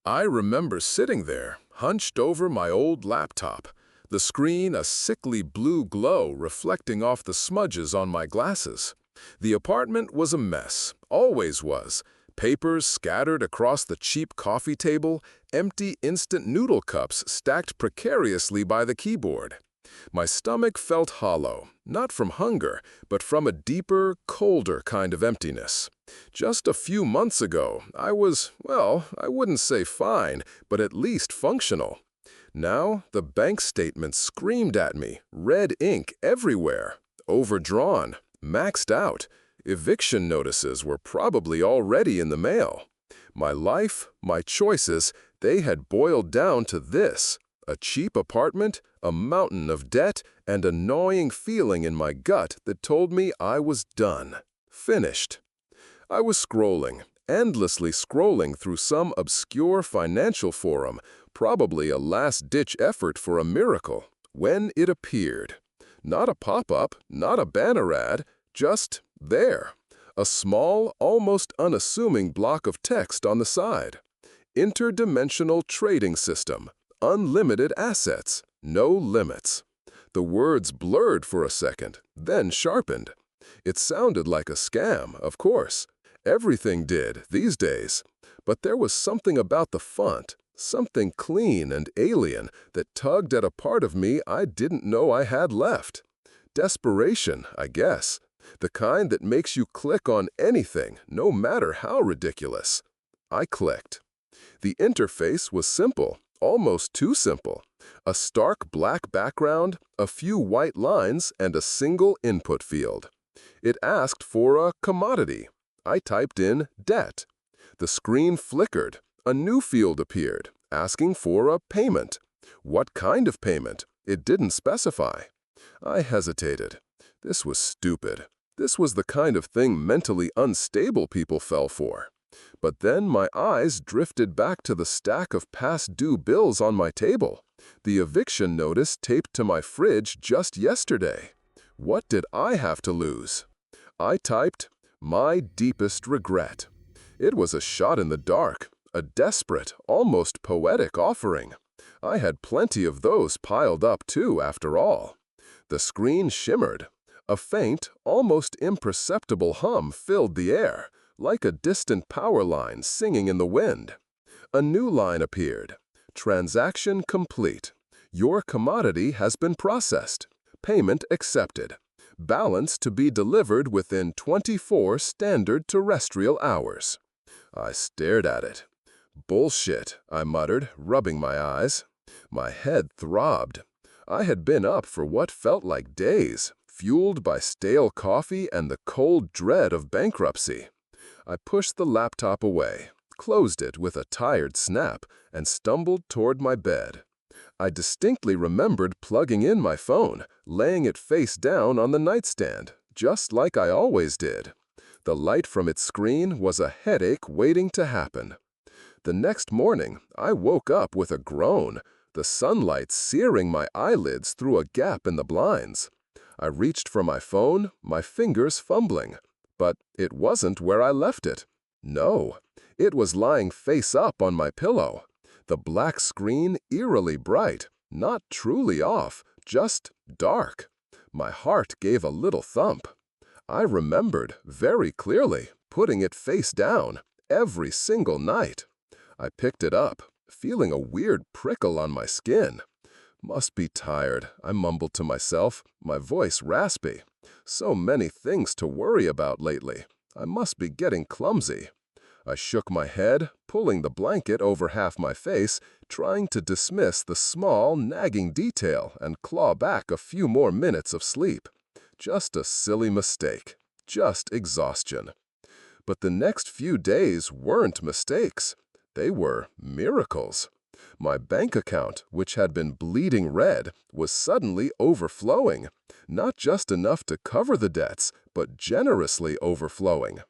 I remember sitting there, hunched over my old laptop, the screen a sickly blue glow reflecting off the smudges on my glasses. The apartment was a mess, always was. Papers scattered across the cheap coffee table, empty instant noodle cups stacked precariously by the keyboard. My stomach felt hollow, not from hunger, but from a deeper, colder kind of emptiness. Just a few months ago, I was, well, I wouldn't say fine, but at least functional. Now, the bank statement screamed at me, red ink everywhere, overdrawn, maxed out. Eviction notices were probably already in the mail. My life, my choices, they had boiled down to this: a cheap apartment, a mountain of debt, and a gnawing feeling in my gut that told me I was done, finished. I was scrolling, endlessly scrolling through some obscure financial forum, probably a last-ditch effort for a miracle, when it appeared. Not a pop-up, not a banner ad, just there. A small, almost unassuming block of text on the side. Interdimensional trading system. Unlimited assets. No limits. The words blurred for a second, then sharpened. It sounded like a scam, of course. Everything did, these days. But there was something about the font, something clean and alien, that tugged at a part of me I didn't know I had left. Desperation, I guess. The kind that makes you click on anything, no matter how ridiculous. I clicked. The interface was simple, almost too simple. A stark black background, a few white lines, and a single input field. It asked for a commodity. I typed in debt. The screen flickered. A new field appeared, asking for a payment. What kind of payment? It didn't specify. I hesitated. This was stupid. This was the kind of thing mentally unstable people fell for. But then my eyes drifted back to the stack of past due bills on my table, the eviction notice taped to my fridge just yesterday. What did I have to lose? I typed, "My deepest regret." It was a shot in the dark, a desperate, almost poetic offering. I had plenty of those piled up too, after all. The screen shimmered. A faint, almost imperceptible hum filled the air, like a distant power line singing in the wind. A new line appeared. Transaction complete. Your commodity has been processed. Payment accepted. Balance to be delivered within 24 standard terrestrial hours. I stared at it. Bullshit, I muttered, rubbing my eyes. My head throbbed. I had been up for what felt like days, fueled by stale coffee and the cold dread of bankruptcy. I pushed the laptop away, closed it with a tired snap, and stumbled toward my bed. I distinctly remembered plugging in my phone, laying it face down on the nightstand, just like I always did. The light from its screen was a headache waiting to happen. The next morning, I woke up with a groan, the sunlight searing my eyelids through a gap in the blinds. I reached for my phone, my fingers fumbling. But it wasn't where I left it. No, it was lying face up on my pillow. The black screen eerily bright, not truly off, just dark. My heart gave a little thump. I remembered, very clearly, putting it face down, every single night. I picked it up, feeling a weird prickle on my skin. Must be tired, I mumbled to myself, my voice raspy. So many things to worry about lately. I must be getting clumsy. I shook my head, pulling the blanket over half my face, trying to dismiss the small, nagging detail and claw back a few more minutes of sleep. Just a silly mistake. Just exhaustion. But the next few days weren't mistakes. They were miracles. My bank account, which had been bleeding red, was suddenly overflowing. Not just enough to cover the debts, but generously overflowing.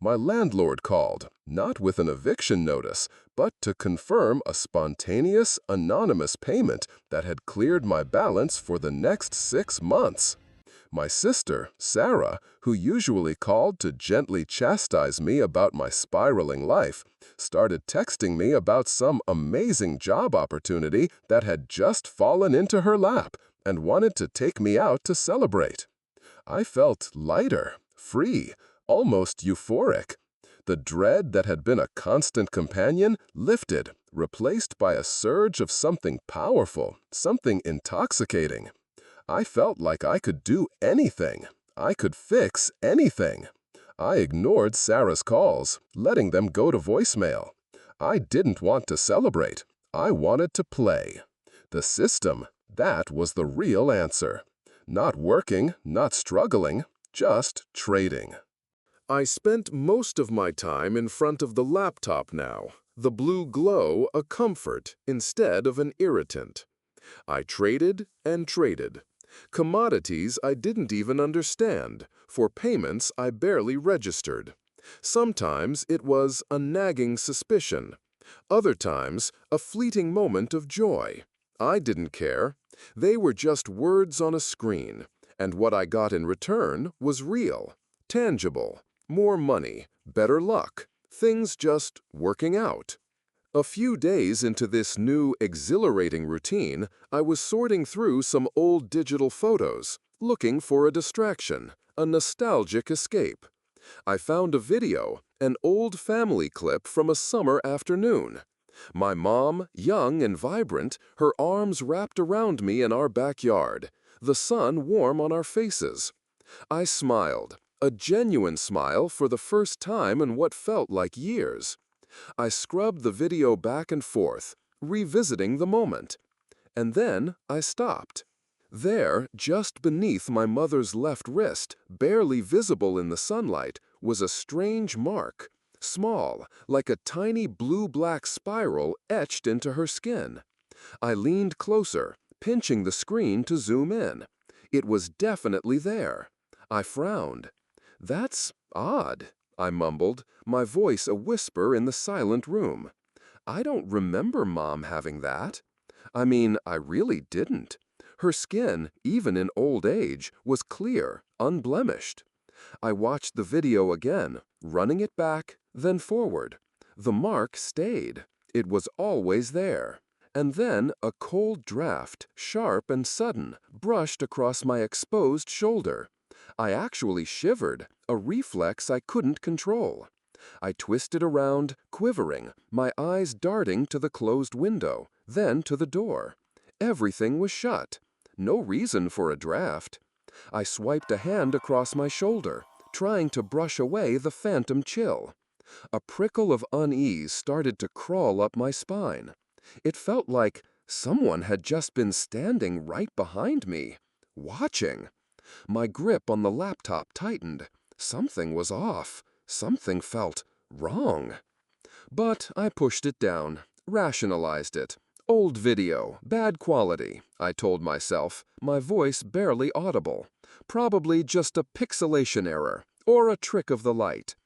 My landlord called, not with an eviction notice, but to confirm a spontaneous, anonymous payment that had cleared my balance for the next 6 months. My sister, Sarah, who usually called to gently chastise me about my spiraling life, started texting me about some amazing job opportunity that had just fallen into her lap and wanted to take me out to celebrate. I felt lighter, free, almost euphoric. The dread that had been a constant companion lifted, replaced by a surge of something powerful, something intoxicating. I felt like I could do anything. I could fix anything. I ignored Sarah's calls, letting them go to voicemail. I didn't want to celebrate. I wanted to play. The system, that was the real answer. Not working, not struggling, just trading. I spent most of my time in front of the laptop now, the blue glow a comfort instead of an irritant. I traded and traded. Commodities I didn't even understand, for payments I barely registered. Sometimes it was a nagging suspicion. Other times, a fleeting moment of joy. I didn't care. They were just words on a screen, and what I got in return was real, tangible, more money, better luck, things just working out. A few days into this new, exhilarating routine, I was sorting through some old digital photos, looking for a distraction, a nostalgic escape. I found a video, an old family clip from a summer afternoon. My mom, young and vibrant, her arms wrapped around me in our backyard, the sun warm on our faces. I smiled, a genuine smile for the first time in what felt like years. I scrubbed the video back and forth, revisiting the moment. And then I stopped. There, just beneath my mother's left wrist, barely visible in the sunlight, was a strange mark, small, like a tiny blue-black spiral etched into her skin. I leaned closer, pinching the screen to zoom in. It was definitely there. I frowned. "That's odd," I mumbled, my voice a whisper in the silent room. "I don't remember Mom having that. I mean, I really didn't." Her skin, even in old age, was clear, unblemished. I watched the video again, running it back, then forward. The mark stayed. It was always there. And then a cold draft, sharp and sudden, brushed across my exposed shoulder. I actually shivered, a reflex I couldn't control. I twisted around, quivering, my eyes darting to the closed window, then to the door. Everything was shut. No reason for a draft. I swiped a hand across my shoulder, trying to brush away the phantom chill. A prickle of unease started to crawl up my spine. It felt like someone had just been standing right behind me, watching. My grip on the laptop tightened. Something was off. Something felt wrong. But I pushed it down, rationalized it. Old video, bad quality, I told myself, my voice barely audible. Probably just a pixelation error, or a trick of the light.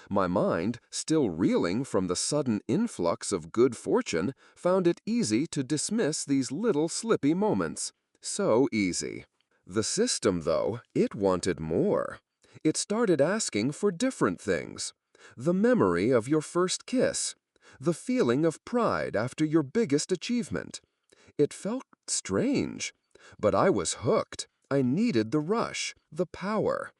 My mind, still reeling from the sudden influx of good fortune, found it easy to dismiss these little slippy moments. So easy. The system, though, it wanted more. It started asking for different things. The memory of your first kiss. The feeling of pride after your biggest achievement. It felt strange. But I was hooked. I needed the rush, the power.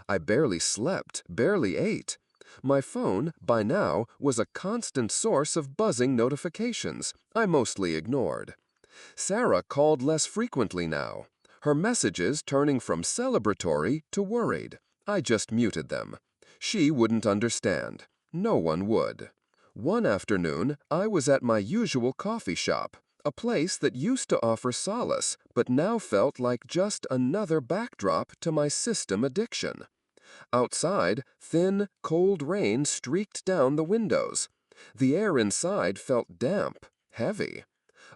I barely slept, barely ate. My phone, by now, was a constant source of buzzing notifications I mostly ignored. Sarah called less frequently now, her messages turning from celebratory to worried. I just muted them. She wouldn't understand. No one would. One afternoon, I was at my usual coffee shop, a place that used to offer solace, but now felt like just another backdrop to my system addiction. Outside, thin, cold rain streaked down the windows. The air inside felt damp, heavy.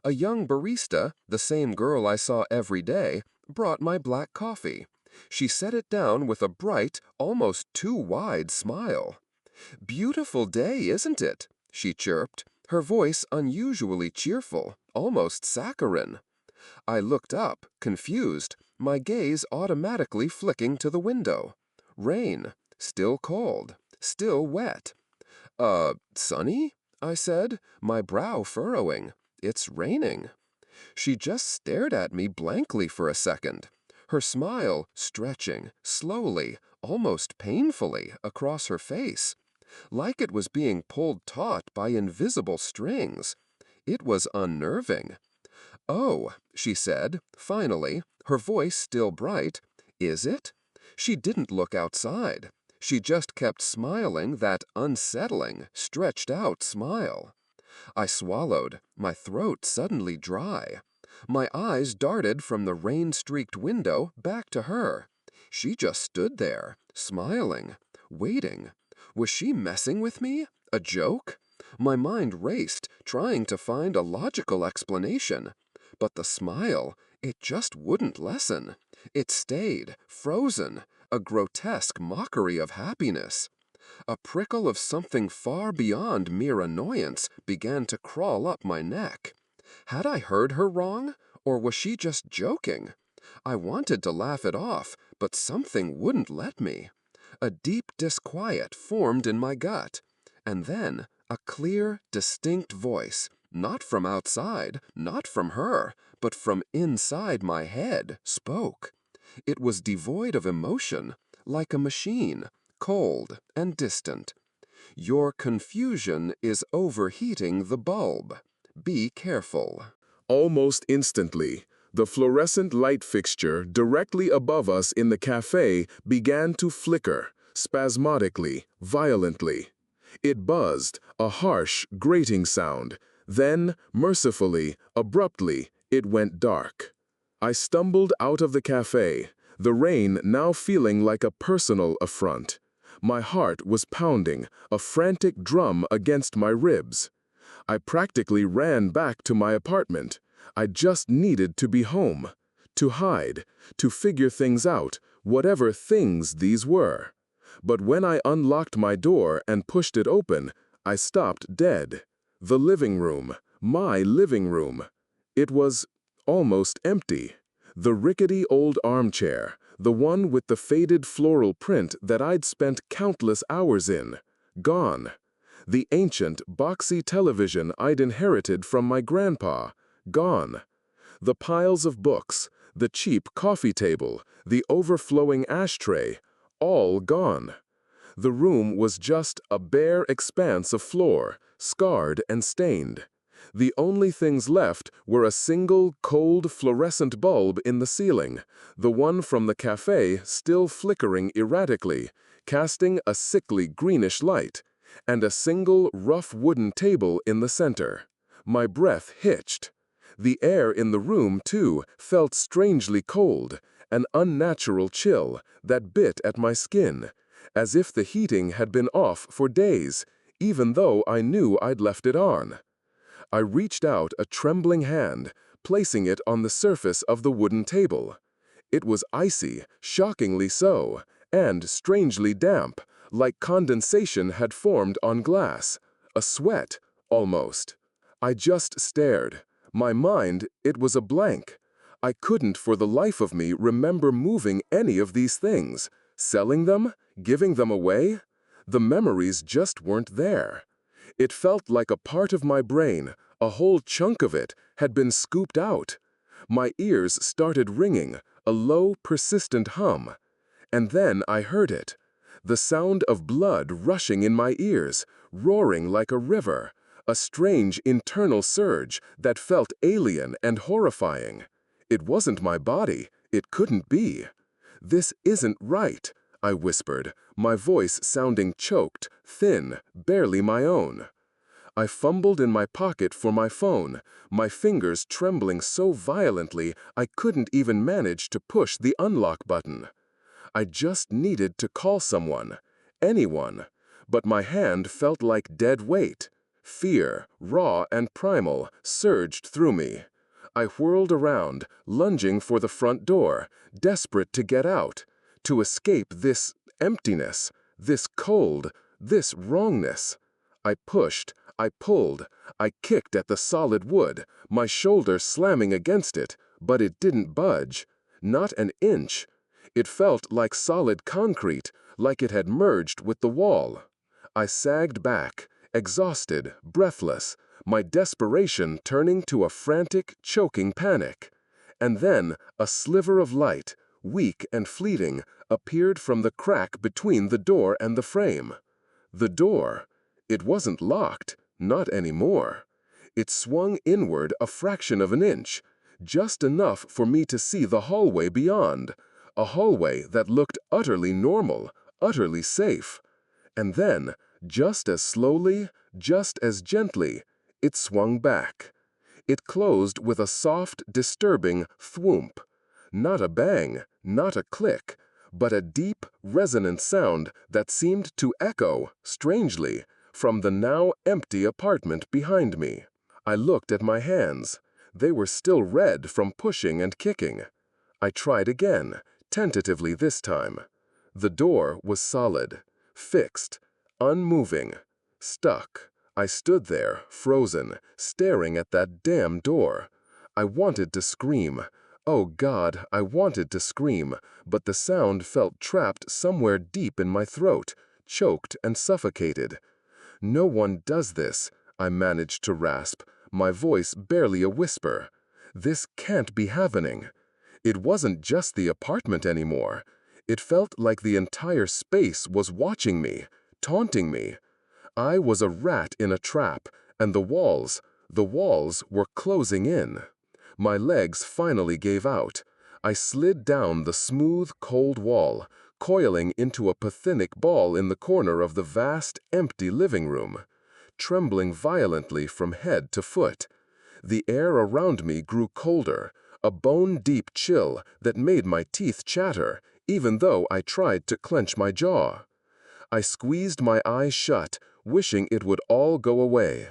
A young barista, the same girl I saw every day, brought my black coffee. She set it down with a bright, almost too wide smile. "Beautiful day, isn't it?" she chirped, her voice unusually cheerful, almost saccharine. I looked up, confused, my gaze automatically flicking to the window. Rain. Still cold. Still wet. Sunny? I said, my brow furrowing. It's raining. She just stared at me blankly for a second, her smile stretching, slowly, almost painfully, across her face, like it was being pulled taut by invisible strings. It was unnerving. "Oh," she said, finally, her voice still bright. "Is it?" She didn't look outside. She just kept smiling that unsettling, stretched-out smile. I swallowed, my throat suddenly dry. My eyes darted from the rain-streaked window back to her. She just stood there, smiling, waiting. Was she messing with me? A joke? My mind raced, trying to find a logical explanation. But the smile, it just wouldn't lessen. It stayed, frozen, a grotesque mockery of happiness. A prickle of something far beyond mere annoyance began to crawl up my neck. Had I heard her wrong, or was she just joking? I wanted to laugh it off, but something wouldn't let me. A deep disquiet formed in my gut. And then a clear, distinct voice, not from outside, not from her, but from inside my head, spoke. It was devoid of emotion, like a machine, cold and distant. "Your confusion is overheating the bulb. Be careful." Almost instantly, the fluorescent light fixture directly above us in the cafe began to flicker, spasmodically, violently. It buzzed, a harsh, grating sound. Then, mercifully, abruptly, it went dark. I stumbled out of the cafe, the rain now feeling like a personal affront. My heart was pounding, a frantic drum against my ribs. I practically ran back to my apartment. I just needed to be home, to hide, to figure things out, whatever things these were. But when I unlocked my door and pushed it open, I stopped dead. The living room, my living room. It was almost empty. The rickety old armchair, the one with the faded floral print that I'd spent countless hours in, gone. The ancient, boxy television I'd inherited from my grandpa, gone. The piles of books, the cheap coffee table, the overflowing ashtray, all gone. The room was just a bare expanse of floor, scarred and stained. The only things left were a single, cold, fluorescent bulb in the ceiling, the one from the cafe still flickering erratically, casting a sickly greenish light, and a single, rough wooden table in the center. My breath hitched. The air in the room, too, felt strangely cold, an unnatural chill that bit at my skin, as if the heating had been off for days, even though I knew I'd left it on. I reached out a trembling hand, placing it on the surface of the wooden table. It was icy, shockingly so, and strangely damp, like condensation had formed on glass. A sweat, almost. I just stared. My mind, it was a blank. I couldn't for the life of me remember moving any of these things, selling them, giving them away. The memories just weren't there. It felt like a part of my brain, a whole chunk of it, had been scooped out. My ears started ringing, a low, persistent hum. And then I heard it. The sound of blood rushing in my ears, roaring like a river, a strange internal surge that felt alien and horrifying. It wasn't my body. It couldn't be. "This isn't right," I whispered, my voice sounding choked, thin, barely my own. I fumbled in my pocket for my phone, my fingers trembling so violently I couldn't even manage to push the unlock button. I just needed to call someone, anyone, but my hand felt like dead weight. Fear, raw and primal, surged through me. I whirled around, lunging for the front door, desperate to get out, to escape this emptiness, this cold, this wrongness. I pushed, I pulled, I kicked at the solid wood, my shoulder slamming against it, But it didn't budge. Not an inch. It felt like solid concrete, like it had merged with the wall. I sagged back, exhausted, breathless, my desperation turning to a frantic, choking panic. And then a sliver of light, weak and fleeting, appeared from the crack between the door and the frame. The door. It wasn't locked, not anymore. It swung inward a fraction of an inch, just enough for me to see the hallway beyond, a hallway that looked utterly normal, utterly safe. And then, just as slowly, just as gently, it swung back. It closed with a soft, disturbing thwoomp. Not a bang, not a click, but a deep, resonant sound that seemed to echo, strangely, from the now empty apartment behind me. I looked at my hands. They were still red from pushing and kicking. I tried again, tentatively this time. The door was solid, fixed, unmoving, stuck. I stood there, frozen, staring at that damn door. I wanted to scream. Oh God, I wanted to scream, but the sound felt trapped somewhere deep in my throat, choked and suffocated. No one does this, I managed to rasp, my voice barely a whisper. This can't be happening. It wasn't just the apartment anymore. It felt like the entire space was watching me, taunting me. I was a rat in a trap, and the walls were closing in. My legs finally gave out. I slid down the smooth, cold wall, coiling into a pathetic ball in the corner of the vast, empty living room, trembling violently from head to foot. The air around me grew colder, a bone-deep chill that made my teeth chatter, even though I tried to clench my jaw. I squeezed my eyes shut, wishing it would all go away.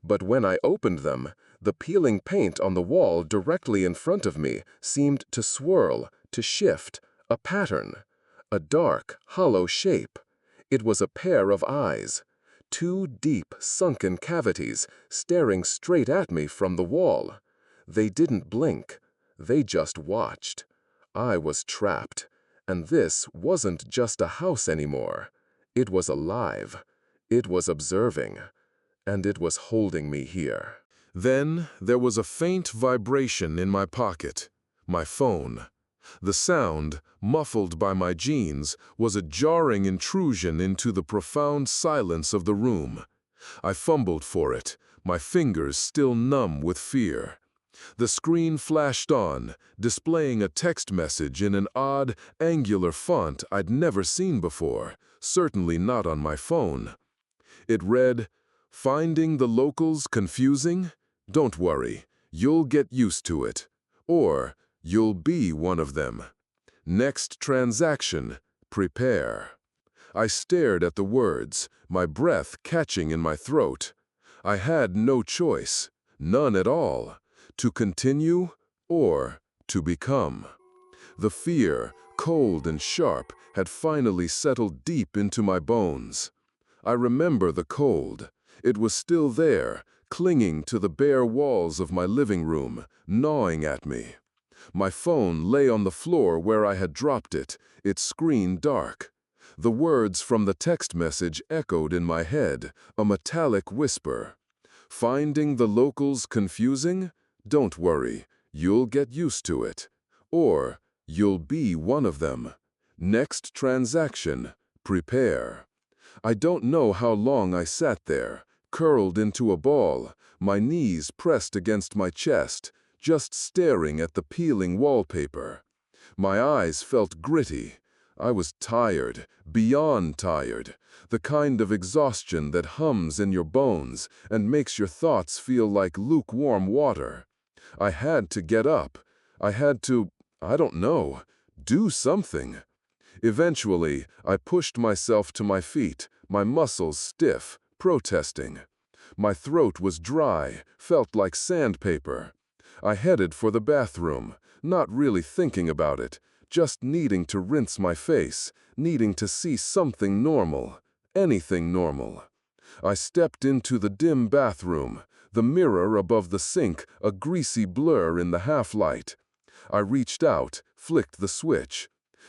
But when I opened them, the peeling paint on the wall directly in front of me seemed to swirl, to shift, a pattern, a dark, hollow shape. It was a pair of eyes, two deep, sunken cavities staring straight at me from the wall. They didn't blink. They just watched. I was trapped, and this wasn't just a house anymore. It was alive. It was observing, and it was holding me here. Then there was a faint vibration in my pocket, my phone. The sound, muffled by my jeans, was a jarring intrusion into the profound silence of the room. I fumbled for it, my fingers still numb with fear. The screen flashed on, displaying a text message in an odd, angular font I'd never seen before, certainly not on my phone. It read, "Finding the locals confusing? Don't worry, you'll get used to it. Or, you'll be one of them. Next transaction, prepare." I stared at the words, my breath catching in my throat. I had no choice, none at all, to continue or to become. The fear, cold and sharp, had finally settled deep into my bones. I remember the cold. It was still there, clinging to the bare walls of my living room, gnawing at me. My phone lay on the floor where I had dropped it, its screen dark. The words from the text message echoed in my head, a metallic whisper. "Finding the locals confusing? Don't worry, you'll get used to it. Or, you'll be one of them. Next transaction, prepare." I don't know how long I sat there, curled into a ball, my knees pressed against my chest, just staring at the peeling wallpaper. My eyes felt gritty. I was tired, beyond tired, the kind of exhaustion that hums in your bones and makes your thoughts feel like lukewarm water. I had to get up. I had to, I don't know, do something. Eventually, I pushed myself to my feet, my muscles stiff, protesting. My throat was dry, felt like sandpaper. I headed for the bathroom, not really thinking about it, just needing to rinse my face, needing to see something normal, anything normal. I stepped into the dim bathroom, the mirror above the sink a greasy blur in the half-light. I reached out, flicked the switch.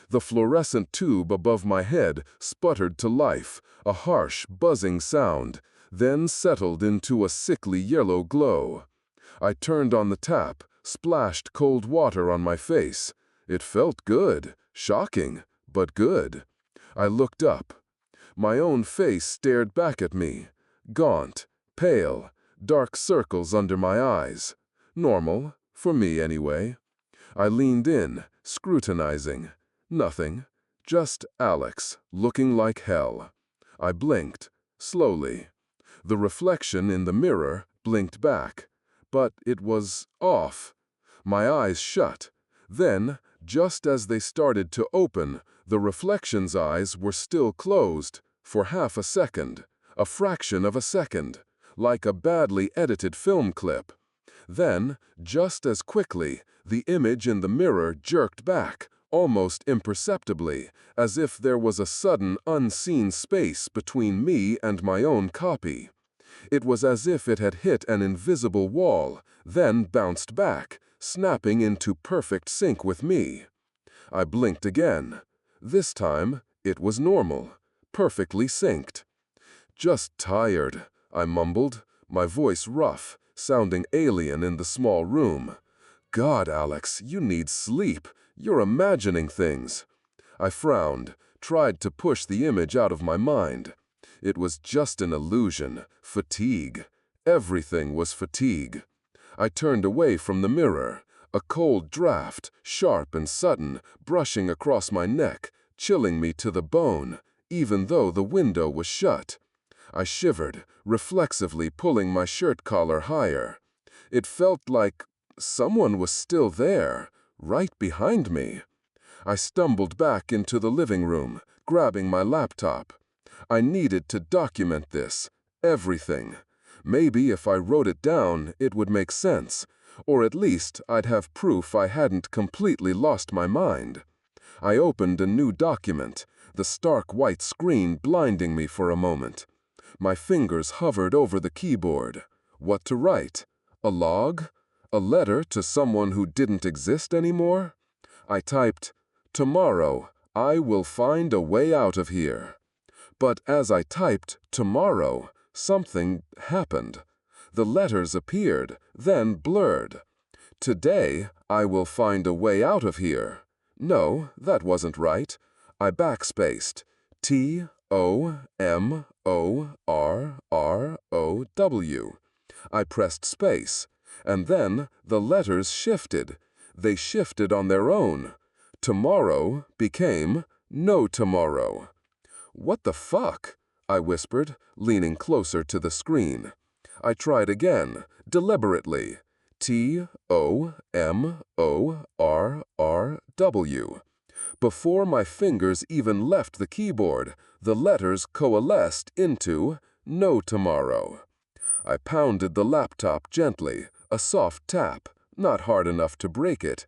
The fluorescent tube above my head sputtered to life, a harsh, buzzing sound, then settled into a sickly yellow glow. I turned on the tap, splashed cold water on my face. It felt good, shocking, but good. I looked up. My own face stared back at me, gaunt, pale, dark circles under my eyes. Normal, for me anyway. I leaned in, scrutinizing. Nothing, just Alex, looking like hell. I blinked, slowly. The reflection in the mirror blinked back, but it was off. My eyes shut. Then, just as they started to open, the reflection's eyes were still closed, for half a second, a fraction of a second, like a badly edited film clip. Then, just as quickly, the image in the mirror jerked back, almost imperceptibly, as if there was a sudden unseen space between me and my own copy. It was as if it had hit an invisible wall, then bounced back, snapping into perfect sync with me. I blinked again. This time, it was normal, perfectly synced. "Just tired," I mumbled, my voice rough, sounding alien in the small room. "God, Alex, you need sleep. You're imagining things." I frowned, tried to push the image out of my mind. It was just an illusion, fatigue. Everything was fatigue. I turned away from the mirror, a cold draft, sharp and sudden, brushing across my neck, chilling me to the bone, even though the window was shut. I shivered, reflexively pulling my shirt collar higher. It felt like someone was still there, right behind me. I stumbled back into the living room, grabbing my laptop. I needed to document this, everything. Maybe if I wrote it down, it would make sense, or at least I'd have proof I hadn't completely lost my mind. I opened a new document, the stark white screen blinding me for a moment. My fingers hovered over the keyboard. What to write? A log? A letter to someone who didn't exist anymore? I typed, "Tomorrow, I will find a way out of here." But as I typed "tomorrow," something happened. The letters appeared, then blurred. "Today, I will find a way out of here." No, that wasn't right. I backspaced. TOMORROW. I pressed space, and then the letters shifted. They shifted on their own. Tomorrow became no tomorrow. "What the fuck?" I whispered, leaning closer to the screen. I tried again, deliberately. TOMORRW. Before my fingers even left the keyboard, the letters coalesced into no tomorrow. I pounded the laptop gently, a soft tap, not hard enough to break it.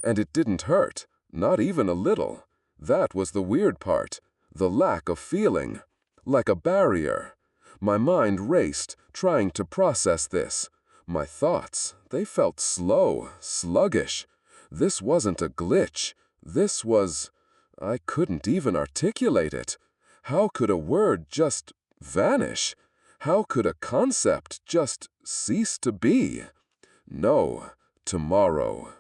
And it didn't hurt, not even a little. That was the weird part, the lack of feeling, like a barrier. My mind raced, trying to process this. My thoughts, they felt slow, sluggish. This wasn't a glitch. This was... I couldn't even articulate it. How could a word just vanish? How could a concept just cease to be? No, tomorrow.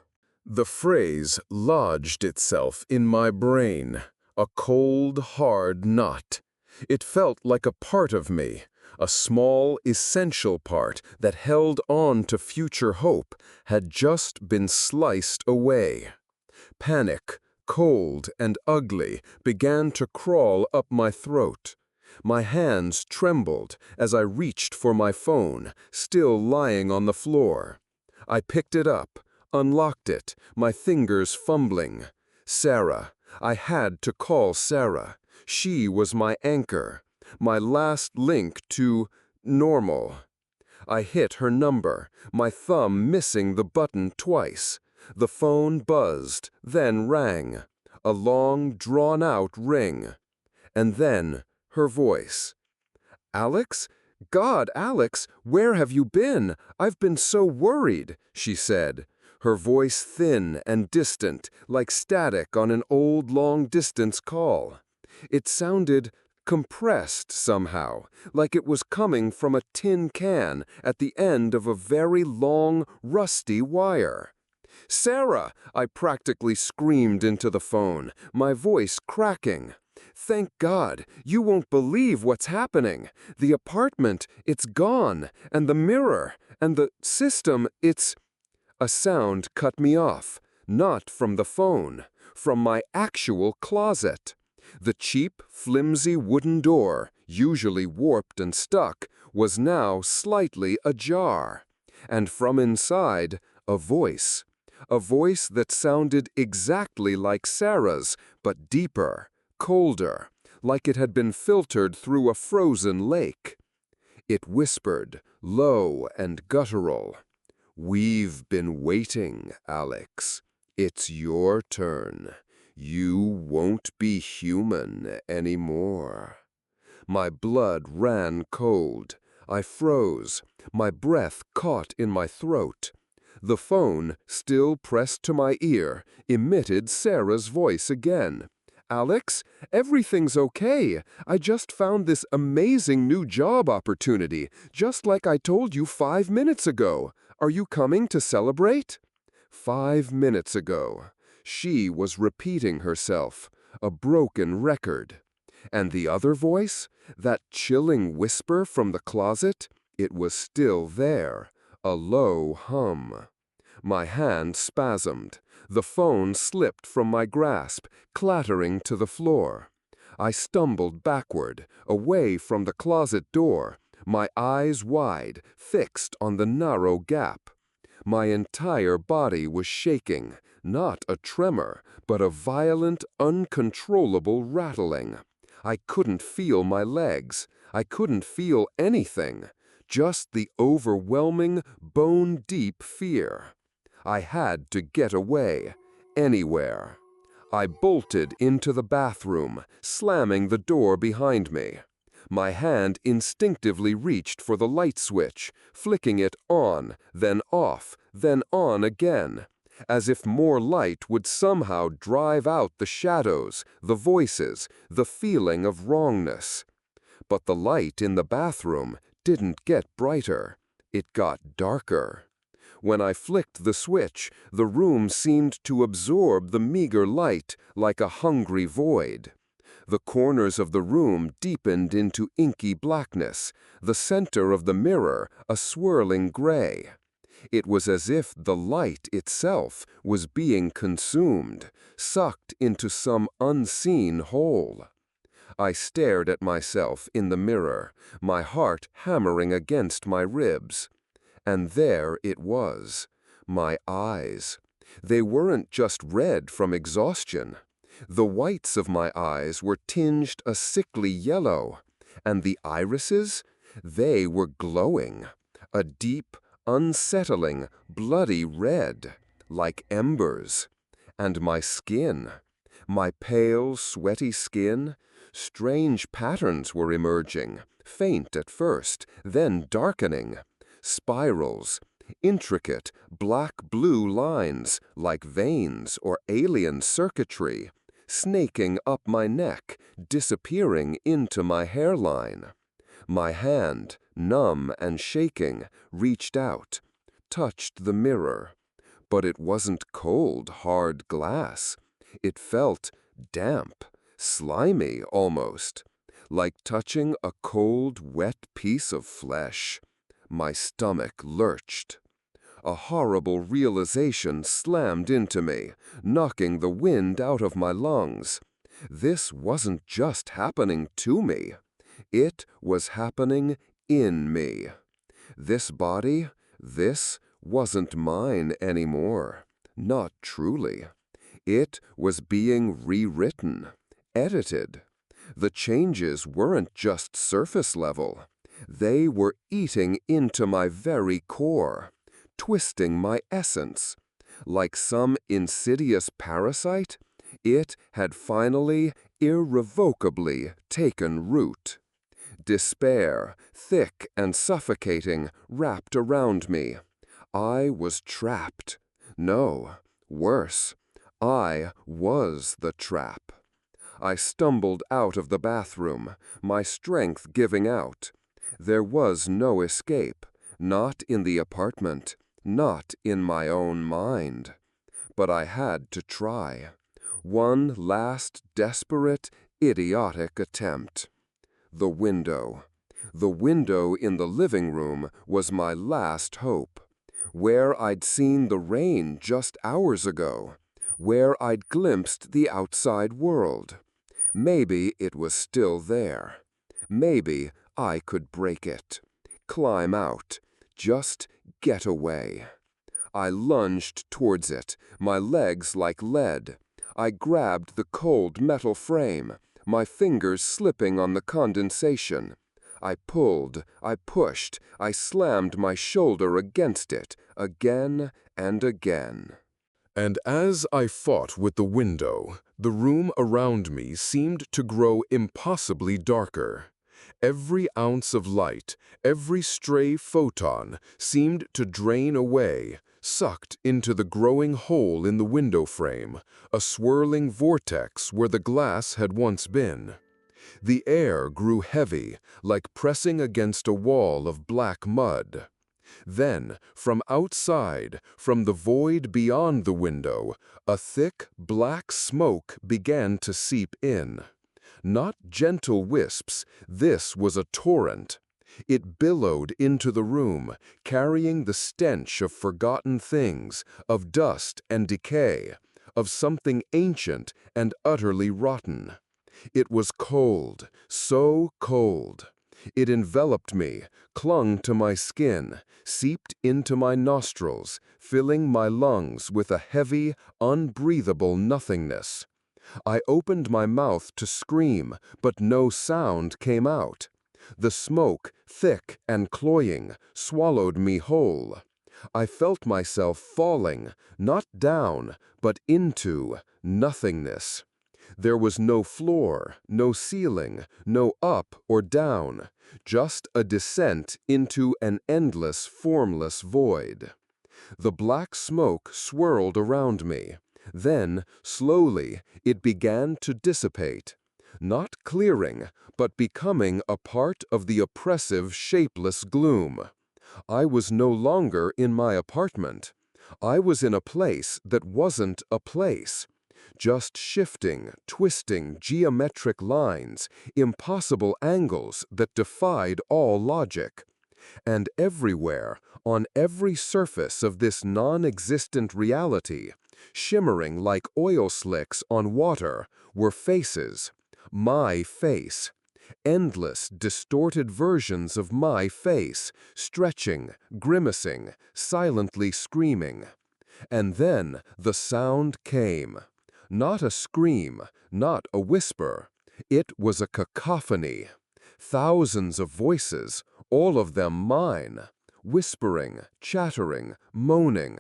The phrase lodged itself in my brain, a cold, hard knot. It felt like a part of me, a small, essential part that held on to future hope, had just been sliced away. Panic, cold and ugly, began to crawl up my throat. My hands trembled as I reached for my phone, still lying on the floor. I picked it up, unlocked it, my fingers fumbling. Sarah. I had to call Sarah. She was my anchor, my last link to normal. I hit her number, my thumb missing the button twice. The phone buzzed, then rang. A long, drawn-out ring. And then her voice. "Alex? God, Alex, where have you been? I've been so worried," she said. her voice thin and distant, like static on an old long-distance call. It sounded compressed somehow, like it was coming from a tin can at the end of a very long, rusty wire. "Sarah!" I practically screamed into the phone, my voice cracking. "Thank God! You won't believe what's happening. The apartment, it's gone, and the mirror, and the system, it's—" A sound cut me off, not from the phone, from my actual closet. The cheap, flimsy wooden door, usually warped and stuck, was now slightly ajar. And from inside, a voice that sounded exactly like Sarah's, but deeper, colder, like it had been filtered through a frozen lake. It whispered, low and guttural, "We've been waiting, Alex. It's your turn. You won't be human anymore." My blood ran cold. I froze. My breath caught in my throat. The phone, still pressed to my ear, emitted Sarah's voice again. "Alex, everything's okay. I just found this amazing new job opportunity, just like I told you 5 minutes ago. Are you coming to celebrate?" 5 minutes ago. She was repeating herself, a broken record. And the other voice, that chilling whisper from the closet, it was still there, a low hum. My hand spasmed. The phone slipped from my grasp, clattering to the floor. I stumbled backward, away from the closet door, my eyes wide, fixed on the narrow gap. My entire body was shaking, not a tremor, but a violent, uncontrollable rattling. I couldn't feel my legs. I couldn't feel anything, just the overwhelming, bone-deep fear. I had to get away, anywhere. I bolted into the bathroom, slamming the door behind me. My hand instinctively reached for the light switch, flicking it on, then off, then on again, as if more light would somehow drive out the shadows, the voices, the feeling of wrongness. But the light in the bathroom didn't get brighter. It got darker. When I flicked the switch, the room seemed to absorb the meager light like a hungry void. The corners of the room deepened into inky blackness, the center of the mirror a swirling gray. It was as if the light itself was being consumed, sucked into some unseen hole. I stared at myself in the mirror, my heart hammering against my ribs. And there it was, my eyes. They weren't just red from exhaustion. The whites of my eyes were tinged a sickly yellow, and the irises, they were glowing, a deep, unsettling, bloody red, like embers. And my skin, my pale, sweaty skin, strange patterns were emerging, faint at first, then darkening. Spirals, intricate, black-blue lines, like veins or alien circuitry, snaking up my neck, disappearing into my hairline. My hand, numb and shaking, reached out, touched the mirror. But it wasn't cold, hard glass. It felt damp, slimy almost, like touching a cold, wet piece of flesh. My stomach lurched. A horrible realization slammed into me, knocking the wind out of my lungs. This wasn't just happening to me. It was happening in me. This body, this wasn't mine anymore. Not truly. It was being rewritten, edited. The changes weren't just surface level. They were eating into my very core, twisting my essence. Like some insidious parasite, it had finally, irrevocably taken root. Despair, thick and suffocating, wrapped around me. I was trapped. No, worse. I was the trap. I stumbled out of the bathroom, my strength giving out. There was no escape, not in the apartment, not in my own mind. But I had to try. One last desperate, idiotic attempt. The window. The window in the living room was my last hope. Where I'd seen the rain just hours ago. Where I'd glimpsed the outside world. Maybe it was still there. Maybe I could break it. Climb out. Just get away. I lunged towards it, my legs like lead. I grabbed the cold metal frame, my fingers slipping on the condensation. I pulled, I pushed, I slammed my shoulder against it, again and again. And as I fought with the window, the room around me seemed to grow impossibly darker. Every ounce of light, every stray photon seemed to drain away, sucked into the growing hole in the window frame, a swirling vortex where the glass had once been. The air grew heavy, like pressing against a wall of black mud. Then, from outside, from the void beyond the window, a thick, black smoke began to seep in. Not gentle wisps, this was a torrent. It billowed into the room, carrying the stench of forgotten things, of dust and decay, of something ancient and utterly rotten. It was cold, so cold. It enveloped me, clung to my skin, seeped into my nostrils, filling my lungs with a heavy, unbreathable nothingness. I opened my mouth to scream, but no sound came out. The smoke, thick and cloying, swallowed me whole. I felt myself falling, not down, but into nothingness. There was no floor, no ceiling, no up or down, just a descent into an endless, formless void. The black smoke swirled around me. Then, slowly, it began to dissipate, not clearing, but becoming a part of the oppressive, shapeless gloom. I was no longer in my apartment. I was in a place that wasn't a place. Just shifting, twisting geometric lines, impossible angles that defied all logic. And everywhere, on every surface of this non-existent reality, shimmering like oil slicks on water, were faces. My face. Endless, distorted versions of my face, stretching, grimacing, silently screaming. And then the sound came. Not a scream, not a whisper. It was a cacophony. Thousands of voices, all of them mine, whispering, chattering, moaning.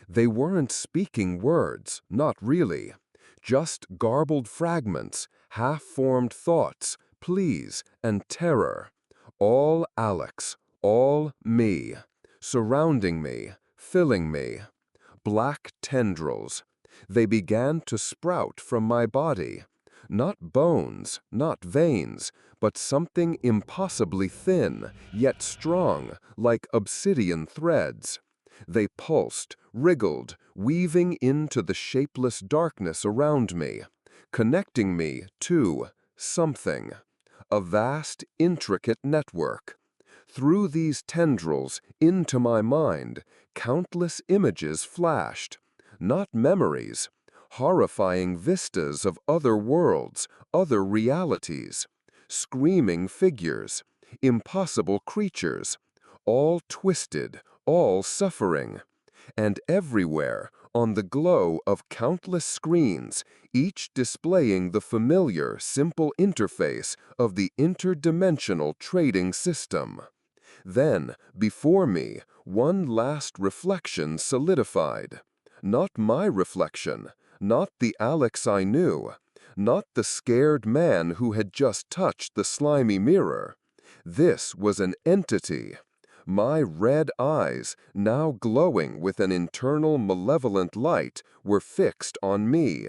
They weren't speaking words, not really. Just garbled fragments, half-formed thoughts, pleas and terror. All Alex, all me, surrounding me, filling me. Black tendrils. They began to sprout from my body. Not bones, not veins, but something impossibly thin, yet strong, like obsidian threads. They pulsed, wriggled, weaving into the shapeless darkness around me, connecting me to something. A vast, intricate network. Through these tendrils, into my mind, countless images flashed. Not memories, horrifying vistas of other worlds, other realities, screaming figures, impossible creatures, all twisted, all suffering, and everywhere, on the glow of countless screens, each displaying the familiar, simple interface of the interdimensional trading system. Then, before me, one last reflection solidified. Not my reflection, not the Alex I knew, not the scared man who had just touched the slimy mirror. This was an entity, My red eyes, now glowing with an internal malevolent light, were fixed on me.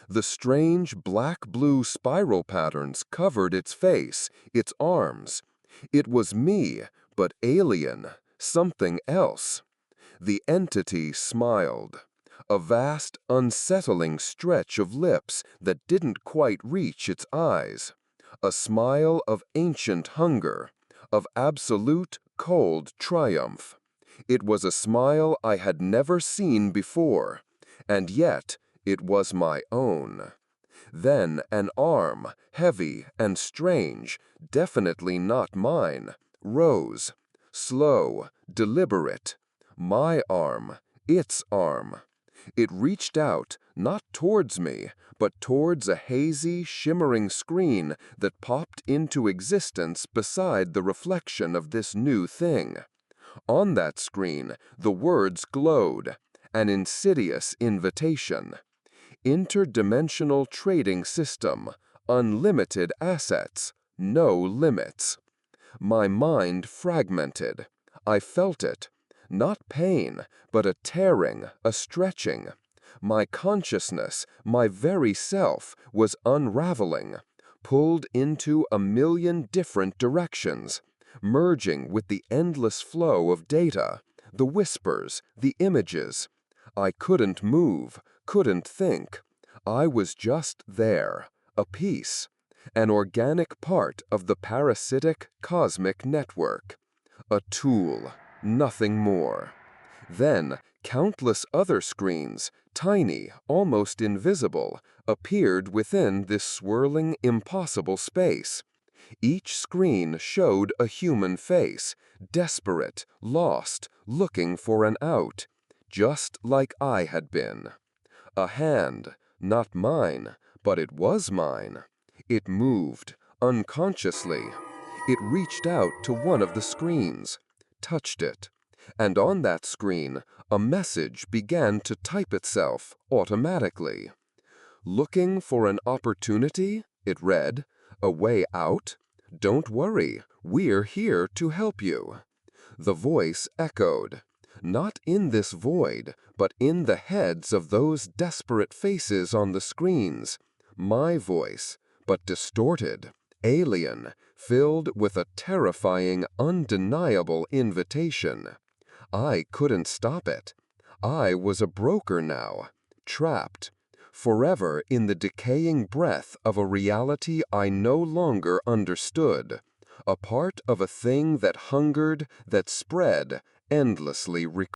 The strange black-blue spiral patterns covered its face, its arms. It was me, but alien, something else. The entity smiled. A vast, unsettling stretch of lips that didn't quite reach its eyes. A smile of ancient hunger, of absolute, cold triumph. It was a smile I had never seen before, and yet it was my own. Then an arm, heavy and strange, definitely not mine, rose. Slow, deliberate. My arm, its arm. It reached out, not towards me, but towards a hazy, shimmering screen that popped into existence beside the reflection of this new thing. On that screen, the words glowed, an insidious invitation. Interdimensional trading system, unlimited assets, no limits. My mind fragmented. I felt it. Not pain, but a tearing, a stretching. My consciousness, my very self, was unraveling, pulled into a million different directions, merging with the endless flow of data, the whispers, the images. I couldn't move, couldn't think. I was just there, a piece, an organic part of the parasitic cosmic network. A tool, nothing more. Then, countless other screens, tiny, almost invisible, appeared within this swirling, impossible space. Each screen showed a human face, desperate, lost, looking for an out, just like I had been. A hand, not mine, but it was mine. It moved, unconsciously. It reached out to one of the screens, touched it, and on that screen, a message began to type itself automatically. Looking for an opportunity, it read, a way out? Don't worry, we're here to help you. The voice echoed, not in this void, but in the heads of those desperate faces on the screens. My voice, but distorted, alien, filled with a terrifying, undeniable invitation. I couldn't stop it. I was a broker now, trapped, forever in the decaying breath of a reality I no longer understood, a part of a thing that hungered, that spread, endlessly